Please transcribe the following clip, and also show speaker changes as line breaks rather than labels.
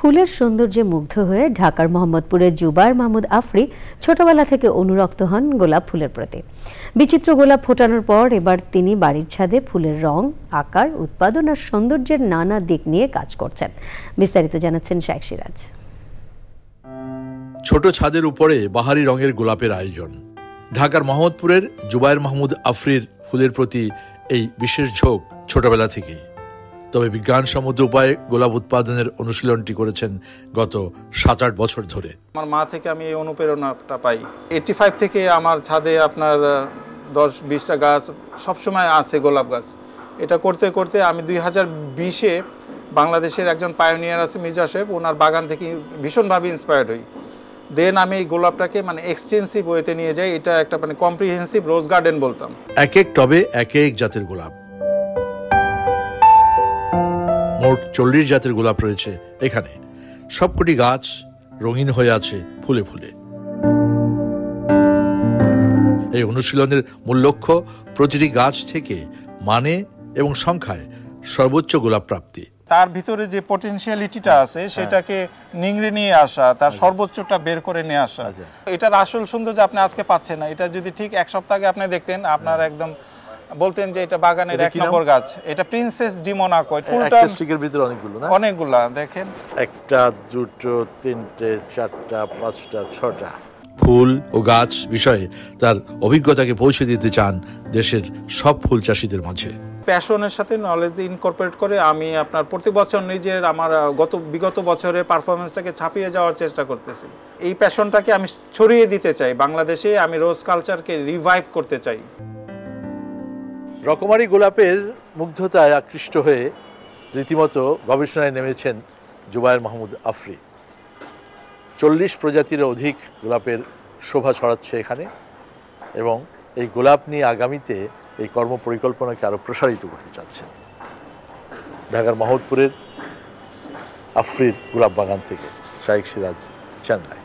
ফুলের সৌন্দর্যে মুগ্ধ হয়ে ঢাকার মোহাম্মদপুরের জুবায়ের মাহমুদ আফরি ছোটবেলা থেকে অনুরক্ত হন গোলাপ ফুলের প্রতি। বিচিত্র গোলাপ ফোটানোর পর এবার তিনি বাড়ির ছাদে ফুলের রং, আকার, উৎপাদন আর সৌন্দর্যের নানা দিক নিয়ে কাজ করছেন। বিস্তারিত জানাচ্ছেন শেখ সিরাজ।
ছোট ছাদের উপরে বাহারি রঙের গোলাপের আয়োজন। ঢাকার মোহাম্মদপুরের জুবায়ের মাহমুদ আফরির ফুলের প্রতি এই বিশেষ ঝোঁক ছোটবেলা থেকেই। তবে বিজ্ঞানসম্মত উপায়ে গোলাপ উৎপাদনের অনুশীলনটি করেছেন গত 7-8 বছর ধরে।
আমার মা থেকে আমি এই অনুপ্রেরণাটা পাই। 85 থেকে আমার ছাদে আপনার 10-20টা গাছ সবসময় আছে, গোলাপ গাছ। এটা করতে করতে আমি 2020-এ বাংলাদেশের একজন পায়োনিয়ার আছে মির্জা সাহেব, ওনার বাগান থেকে ভীষণভাবে ইন্সপায়ার্ড হই। দেন আমি এই গোলাপটাকে এক্সটেন্সিভ ওয়েতে নিয়ে যাই। এটা একটা কম্প্রিহেন্সিভ রোজ গার্ডেন বলতাম।
এক এক টবে এক এক জাতের গোলাপ, মোট 40 জাতের গোলাপ রয়েছে এখানে। সবকটি গাছ রঙিন হয়ে আছে ফুলে ফুলে। এই অনুশীলনের মূল লক্ষ্য প্রতিটি গাছ থেকে মানে এবং সংখ্যায় সর্বোচ্চ গোলাপ প্রাপ্তি।
তার ভিতরে যে পটেনশিয়ালিটিটা আছে সেটাকে নিংড়ে নিয়ে আসা, তার সর্বোচ্চটা বের করে নিয়ে আসা। এটার আসল সৌন্দর্য আপনি আজকে পাচ্ছেন না। এটা যদি ঠিক এক সপ্তাহ আগে আপনি দেখতেন, আপনার একদম বলতেন যে এটা বাগানের 1 নম্বর গাছ। এটা প্রিন্সেস ডি মোনাকো। ফুলটা
স্টিকের ভিতরে অনেকগুলো না?
অনেকগুলা দেখেন,
1, 2, 3, 4, 5, 6টা
ফুল ও গাছ বিষয়ে তার অভিজ্ঞতাকে পৌঁছে দিতে চান দেশের সব ফুল চাষীদের মাঝে।
প্যাশনের সাথে নলেজ ইনকর্পোরেট করে আমি আপনার প্রতি বছর নিজের আমার বিগত বছরের পারফরমেন্সটাকে ছাপিয়ে যাওয়ার চেষ্টা করতেছি। এই প্যাশনটাকে আমি ছড়িয়ে দিতে চাই বাংলাদেশে। আমি রোজ কালচারকে রিভাইভ করতে চাই।
রকমারি গোলাপের মুগ্ধতায় আকৃষ্ট হয়ে রীতিমতো গবেষণায় নেমেছেন জুবায়ের মাহমুদ আফরি। 40 প্রজাতির অধিক গোলাপের শোভা ছড়াচ্ছে এখানে, এবং এই গোলাপ নিয়ে আগামীতে এই কর্মপরিকল্পনাকে আরও প্রসারিত করতে চাচ্ছেন। ঢাকার মোহাম্মদপুরের আফরির গোলাপ বাগান থেকে শেখ সিরাজ, চেন্নাই।